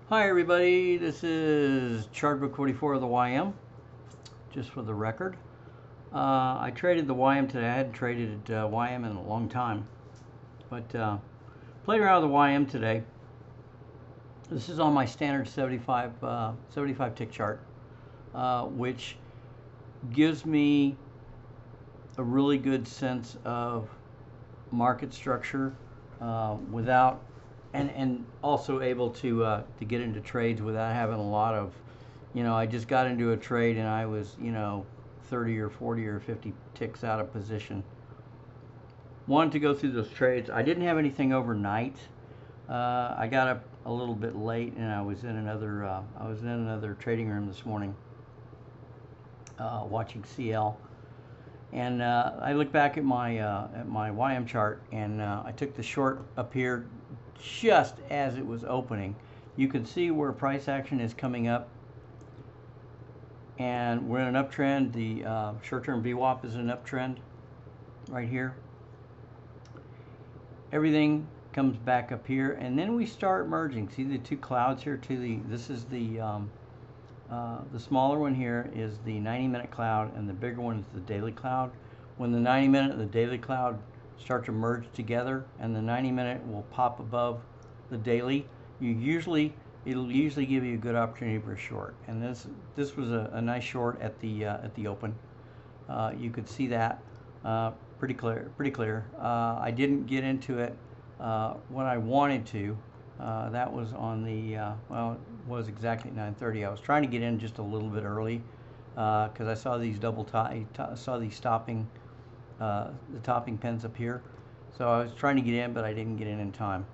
Hi everybody, this is Chartbook 44 of the YM, just for the record. I traded the YM today. I hadn't traded YM in a long time, but played around with the YM today. This is on my standard 75 tick chart, which gives me a really good sense of market structure without and also able to get into trades without having a lot of, I just got into a trade and I was, 30 or 40 or 50 ticks out of position. Wanted to go through those trades. I didn't have anything overnight. I got up a little bit late and I was in another trading room this morning watching CL. And I look back at my YM chart, and I took the short up here just as it was opening. You can see where price action is coming up, and we're in an uptrend. The short-term VWAP is an uptrend right here. Everything comes back up here, and then we start merging. See the two clouds here? This is the smaller one here is the 90-minute cloud, and the bigger one is the daily cloud. When the 90-minute and the daily cloud start to merge together, and the 90-minute will pop above the daily, it'll usually give you a good opportunity for a short. And this was a nice short at the open. You could see that pretty clear. I didn't get into it when I wanted to. That was on the well, it was exactly 9:30. I was trying to get in just a little bit early because I saw these stopping the topping pins up here. So I was trying to get in, but I didn't get in time.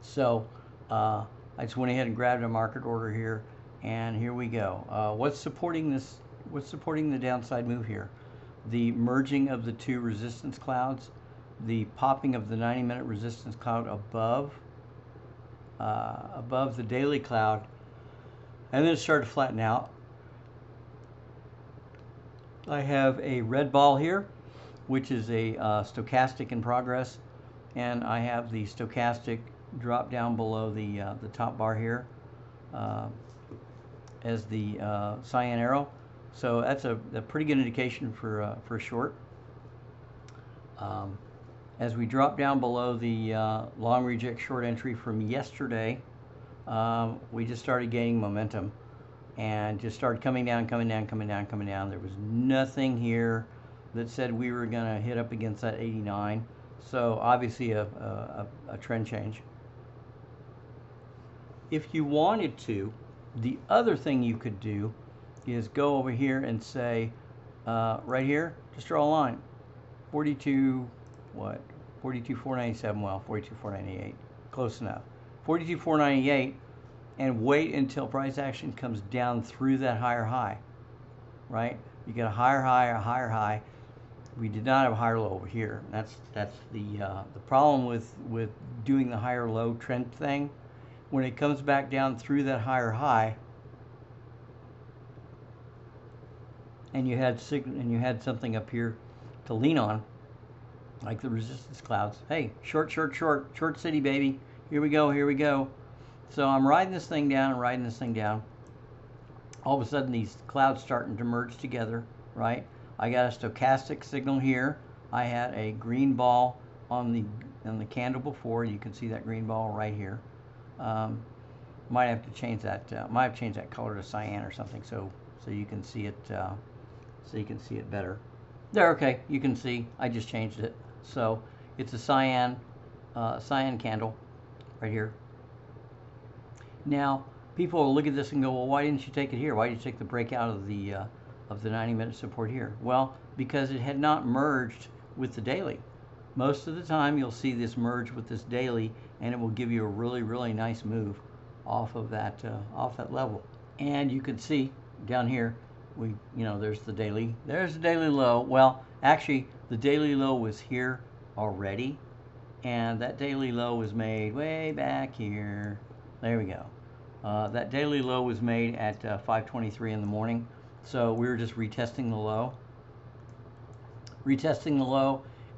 So I just went ahead and grabbed a market order here, and here we go. What's supporting this? What's supporting the downside move here? The merging of the two resistance clouds, the popping of the 90-minute resistance cloud above the daily cloud, and then it started to flatten out. I have a red ball here, which is a stochastic in progress, and I have the stochastic drop down below the top bar here as the cyan arrow. So that's a pretty good indication for a short. As we drop down below the long reject short entry from yesterday, we just started gaining momentum and just started coming down. There was nothing here that said we were going to hit up against that 89. So obviously a trend change. If you wanted to, the other thing you could do is go over here and say, right here, just draw a line. 42,497, well, 42,498, close enough. 42,498, and wait until price action comes down through that higher high, right? You get a higher high. We did not have a higher low over here. That's the problem with doing the higher low trend thing. When it comes back down through that higher high, and you had something up here to lean on, like the resistance clouds. Hey, short city, baby. Here we go. So I'm riding this thing down. All of a sudden, these clouds starting to merge together, right? I got a stochastic signal here. I had a green ball on the candle before. You can see that green ball right here. Might have to change that. Might have changed that color to cyan or something, so you can see it. So you can see it better. There, okay. You can see I just changed it. So it's a cyan candle right here. Now people will look at this and go, well, why didn't you take it here? Why did you take the breakout of the 90-minute support here? Well, because it had not merged with the daily. Most of the time you'll see this merge with this daily, and it will give you a really nice move off of that level. And you can see down here, there's the daily low. Well, actually the daily low was here already, and that daily low was made way back here. There we go. That daily low was made at 5:23 in the morning, so we were just retesting the low.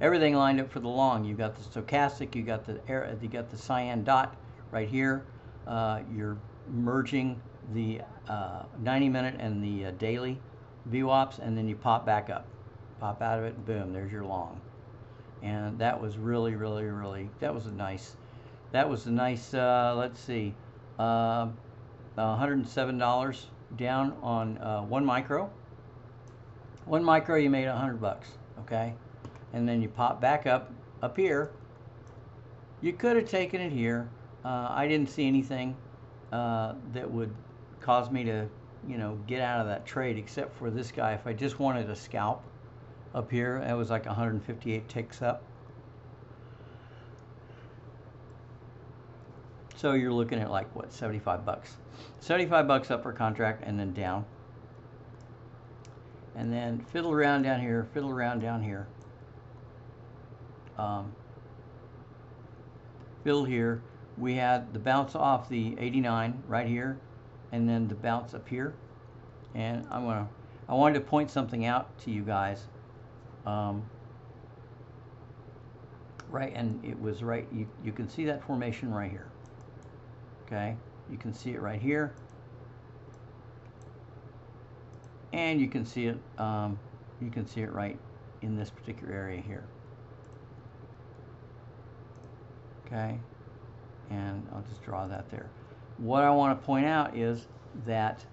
Everything lined up for the long. You got the stochastic, you got the cyan dot right here. you're merging the 90-minute and the daily VWAPs, and then you pop back up, pop out of it, and boom, there's your long. And that was really, really, really, that was a nice, let's see, $107 down on 1 micro. 1 micro, you made $100, okay? And then you pop back up here. You could have taken it here. I didn't see anything that would cause me to, get out of that trade, except for this guy. If I just wanted a scalp up here, it was like 158 ticks up. So you're looking at like what, $75? $75 up per contract, and then down. And then fiddle around down here, fiddle around down here. Fiddle here. We had the bounce off the 89 right here, and then the bounce up here. And I wanted to point something out to you guys. Right, and it was right. You can see that formation right here. Okay, you can see it right here, and you can see it. You can see it right in this particular area here. Okay, and I'll just draw that there. What I want to point out is that,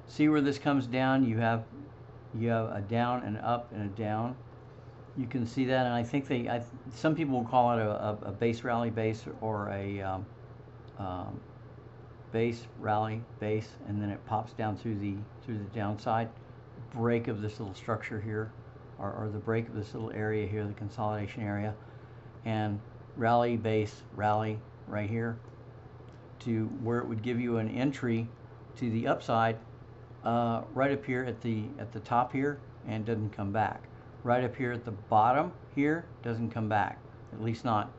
see where this comes down, you have a down and up and a down. You can see that, and I think some people will call it a base rally base, or a base rally base, and then it pops down through the downside break of this little structure here, or the break of this little area here, the consolidation area, and rally base rally right here to where it would give you an entry to the upside right up here at the top here, and doesn't come back. Right up here at the bottom here, doesn't come back, at least not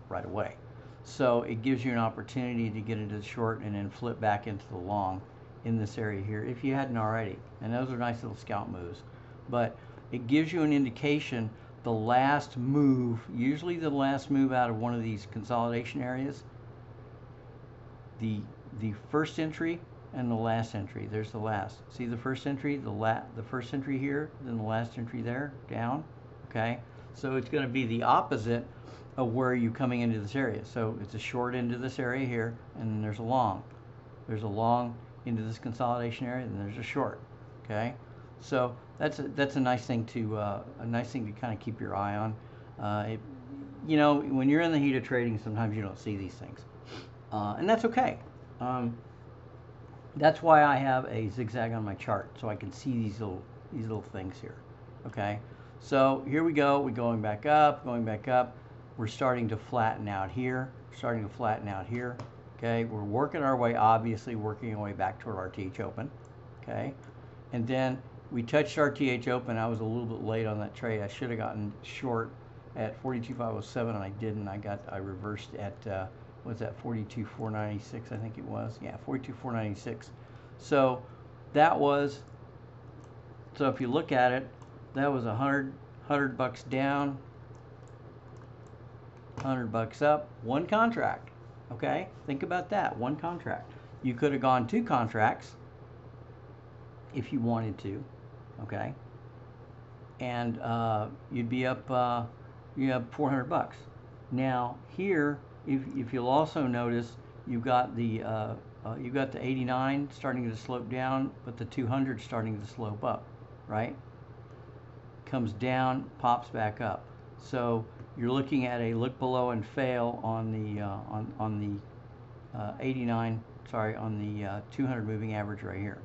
right away. So it gives you an opportunity to get into the short and then flip back into the long in this area here if you hadn't already. And those are nice little scalp moves. But it gives you an indication the last move, usually the last move out of one of these consolidation areas, the first entry and the last entry. There's the last. See the first entry, the first entry here, then the last entry there, down. Okay, so it's going to be the opposite of where you're coming into this area. So it's a short into this area here, and then there's a long. There's a long into this consolidation area, and there's a short. Okay, so that's a nice thing to kind of keep your eye on. When you're in the heat of trading, sometimes you don't see these things, and that's okay. That's why I have a zigzag on my chart, so I can see these little things here. Okay, so here we go. We're going back up, going back up. We're starting to flatten out here. Starting to flatten out here. Okay, we're working our way, obviously working our way back toward RTH open. Okay, and then we touched RTH open. I was a little bit late on that trade. I should have gotten short at 42.507, and I didn't. I reversed at what's that, 42.496, I think it was. Yeah, 42.496. So that was, so if you look at it, that was $100 down, $100 up, one contract. Okay, think about that, one contract. You could have gone 2 contracts if you wanted to. Okay, and you'd be up, you have $400. Now here, if you'll also notice, you've got the 89 starting to slope down, but the 200 starting to slope up, right? Comes down, pops back up. So you're looking at a look below and fail on the 89. Sorry, on the 200 moving average right here.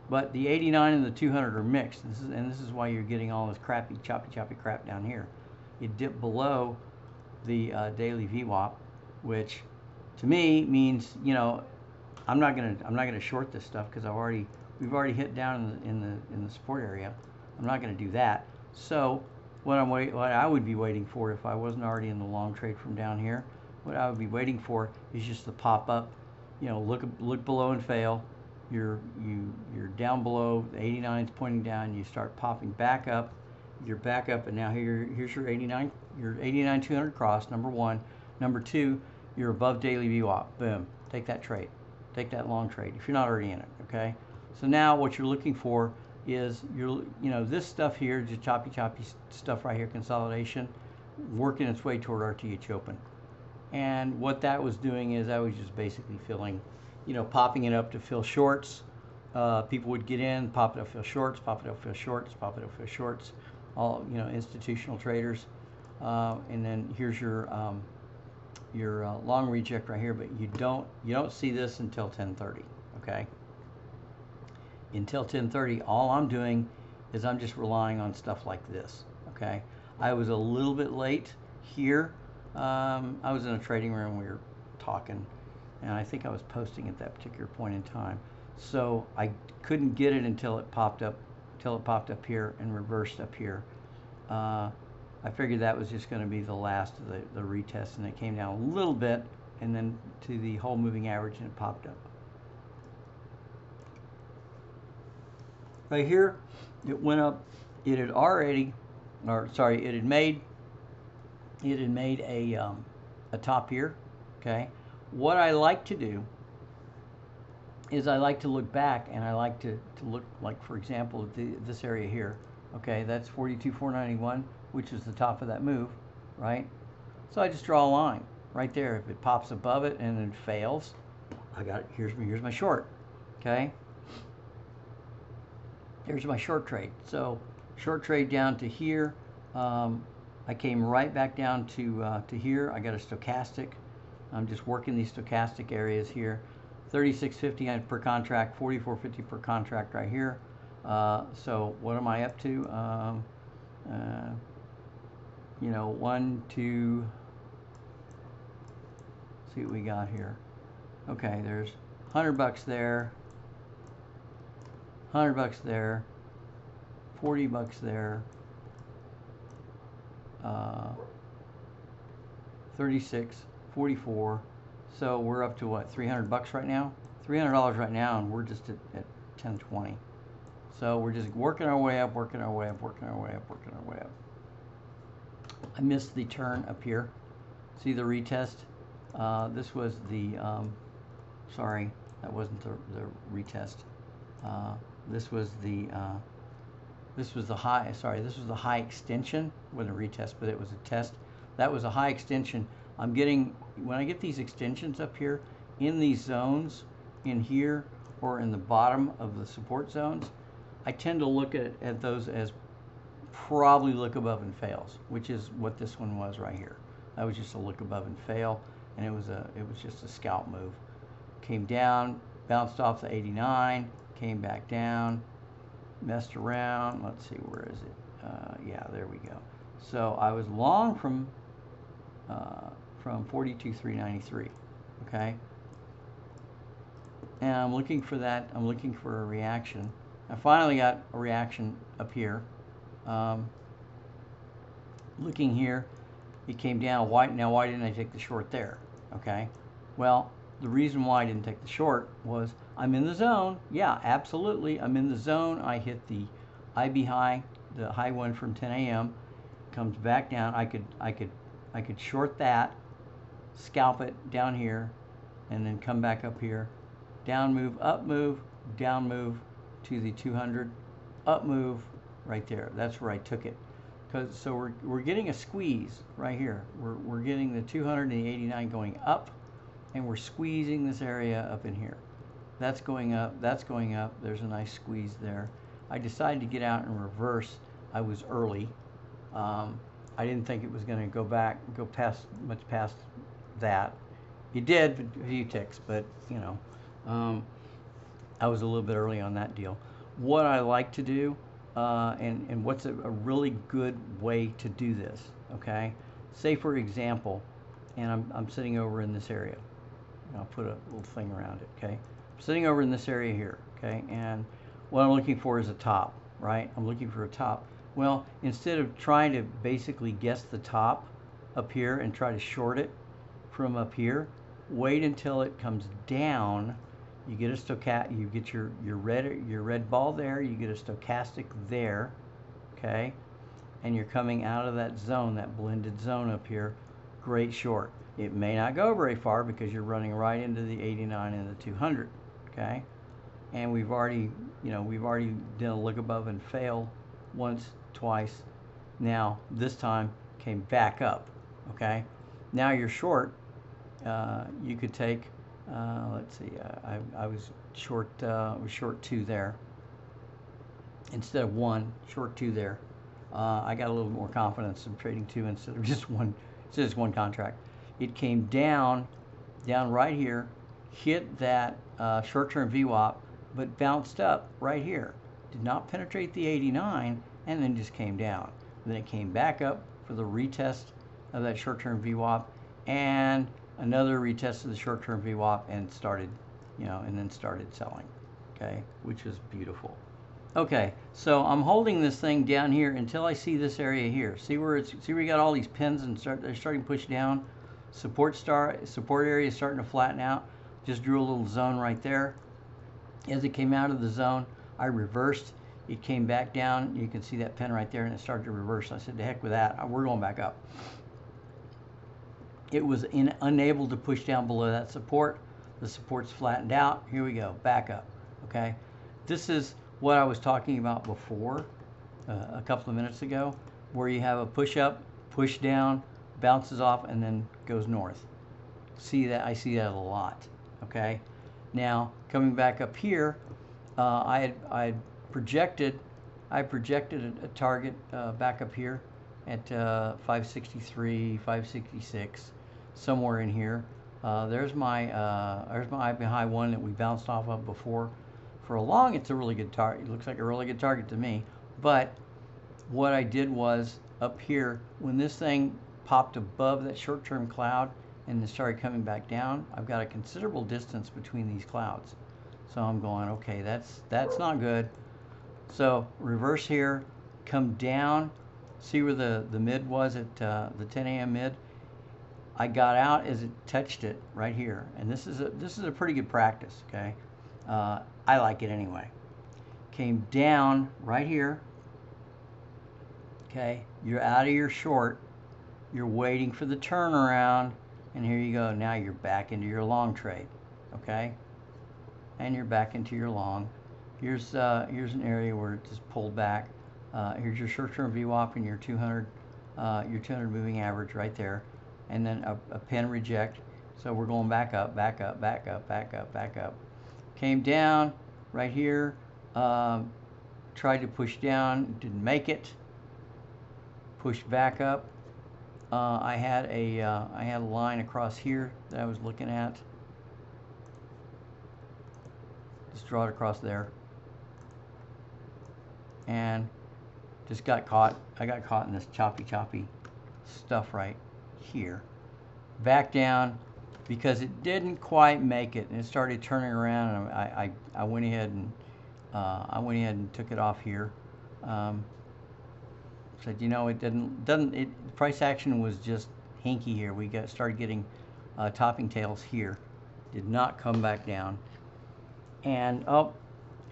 But the 89 and the 200 are mixed. This is why you're getting all this crappy, choppy crap down here. It dipped below the daily VWAP, which to me means, I'm not gonna short this stuff because we've already hit down in the support area. I'm not gonna do that. So what I would be waiting for, if I wasn't already in the long trade from down here, what I would be waiting for is just the pop up. Look below and fail. You're down below. The 89 is pointing down. You start popping back up. You're back up, and now here's your 89. Your 89 200 cross. Number 1. Number 2. You're above daily VWAP. Boom. Take that trade. Take that long trade if you're not already in it, okay? So now what you're looking for is this stuff here, just choppy stuff right here, consolidation, working its way toward RTH open. And what that was doing is I was just basically filling, popping it up to fill shorts. People would get in, pop it up, fill shorts, pop it up, fill shorts, pop it up, fill shorts. All institutional traders. And then here's your long reject right here, but you don't see this until 10:30. Okay. Until 10:30, all I'm doing is I'm just relying on stuff like this. Okay. I was a little bit late here. I was in a trading room. We were talking, and I think I was posting at that particular point in time. So I couldn't get it until it popped up here and reversed up here. I figured that was just going to be the last of the retest, and it came down a little bit, and then to the whole moving average, and it popped up. Right here, it went up. It had already, or sorry, it had made a top here. Okay. What I like to do is I like to look back, and I like to look, like, for example, at this area here. Okay, that's 42,491, which is the top of that move, right? So I just draw a line right there. If it pops above it and then fails, I got it. Here's my short. Okay, here's my short trade. So short trade down to here. I came right back down to here. I got a stochastic. I'm just working these stochastic areas here. 36.50 per contract, 44.50 per contract right here. So what am I up to? 1, 2. See what we got here. Okay, there's $100 there, $100 there, $40 there, 36, 44. So we're up to what, $300 right now? $300 right now, and we're just at 1020. So we're just working our way up, working our way up, working our way up, working our way up. I missed the turn up here. See the retest? This was the, sorry, that wasn't the retest. This was the high, sorry, this was the high extension. It wasn't a retest, but it was a test. That was a high extension. I'm getting, when I get these extensions up here, in these zones, in here, or in the bottom of the support zones, I tend to look at those as probably look above and fails, which is what this one was right here. That was just a look above and fail, and it was just a scalp move. Came down, bounced off the 89, came back down, messed around. Let's see, where is it? Yeah, there we go. So I was long from 42,393. Okay, and I'm looking for that. I'm looking for a reaction. I finally got a reaction up here. Looking here, it came down. Now why didn't I take the short there? Okay, well, the reason why I didn't take the short was I'm in the zone. Yeah, absolutely, I'm in the zone. I hit the IB high, the high one from 10 a.m. Comes back down. I could short that, scalp it down here, and then come back up here. Down move, up move, down move to the 200, up move right there. That's where I took it. So we're getting a squeeze right here. We're getting the 200 and the 89 going up, and we're squeezing this area up in here. That's going up, that's going up. There's a nice squeeze there. I decided to get out in reverse. I was early. I didn't think it was going to go much past that. It did, a few ticks, but I was a little bit early on that deal. What I like to do, and what's a really good way to do this, okay? Say for example, and I'm sitting over in this area. I'll put a little thing around it, okay? I'm sitting over in this area here, okay? And what I'm looking for is a top, right? I'm looking for a top. Well, instead of trying to basically guess the top up here and try to short it from up here, wait until it comes down. You get a stochastic, you get your red ball there, you get a stochastic there, okay? And you're coming out of that zone, that blended zone up here. Great short. It may not go very far because you're running right into the 89 and the 200, okay? And we've already done a look above and fail once, twice. Now this time came back up, okay? Now you're short. You could take, let's see, I was short 2 there instead of 1, short 2 there. I got a little more confidence in trading 2 instead of just one contract. It came down right here, hit that short-term VWAP, but bounced up right here. Did not penetrate the 89, and then just came down. And then it came back up for the retest of that short-term VWAP, and another retest of the short-term VWAP, and started, and then started selling, okay, which was beautiful. Okay, so I'm holding this thing down here until I see this area here. See where we got all these pins and they're starting to push down. Support area is starting to flatten out. Just drew a little zone right there. As it came out of the zone, I reversed. It came back down. You can see that pin right there, and it started to reverse. I said, "To heck with that. We're going back up." It was unable to push down below that support. The support's flattened out. Here we go, back up. Okay, this is what I was talking about before, a couple of minutes ago, where you have a push up, push down, bounces off, and then goes north. I see that a lot. Okay, now coming back up here, I projected a target back up here at 563, 566, somewhere in here. There's my IB high 1 that we bounced off of before. For a long, it's a really good target. It looks like a really good target to me. But what I did was up here, when this thing popped above that short-term cloud and then started coming back down, I've got a considerable distance between these clouds. So I'm going, okay, that's not good. So reverse here, come down, see where the mid was at the 10 a.m. mid. I got out as it touched it right here, and this is a pretty good practice. Okay, I like it anyway. Came down right here. Okay, you're out of your short. You're waiting for the turnaround, and here you go. Now you're back into your long trade. Okay, and you're back into your long. Here's an area where it just pulled back. Here's your short-term VWAP and your 200 moving average right there, and then a pin reject. So we're going back up, back up, back up, back up, back up. Came down right here. Tried to push down, didn't make it. Pushed back up. I had a line across here that I was looking at. Just draw it across there. And just got caught. I got caught in this choppy stuff right here. Back down because it didn't quite make it, and it started turning around, and I went ahead and took it off here. Said, it price action was just hinky here. We started getting topping tails here. Did not come back down. And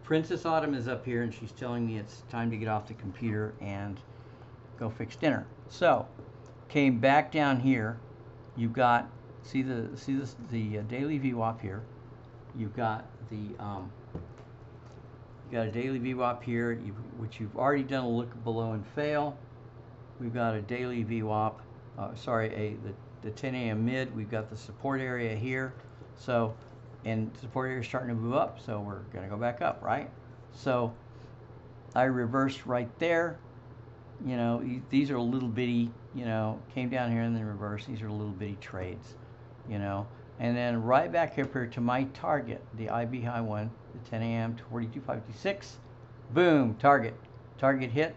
Princess Autumn is up here, and she's telling me it's time to get off the computer and go fix dinner. So, came back down here. You've got the daily VWAP here. You've got a daily VWAP here, which you've already done a look below and fail. We've got a daily VWAP. The 10 a.m. mid. We've got the support area here. So. And support area is starting to move up, so we're going to go back up, right? So I reversed right there. These are little bitty, came down here and then reversed. These are little bitty trades, and then right back up here to my target, the IB high 1, the 10 a.m. to 42.56. Boom, target hit,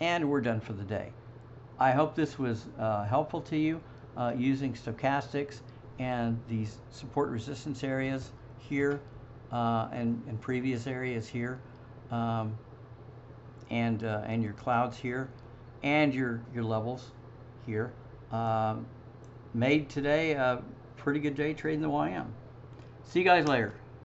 and we're done for the day. I hope this was helpful to you using stochastics and these support resistance areas here and previous areas here, and your clouds here, and your levels here. Made today a pretty good day trading the YM. See you guys later.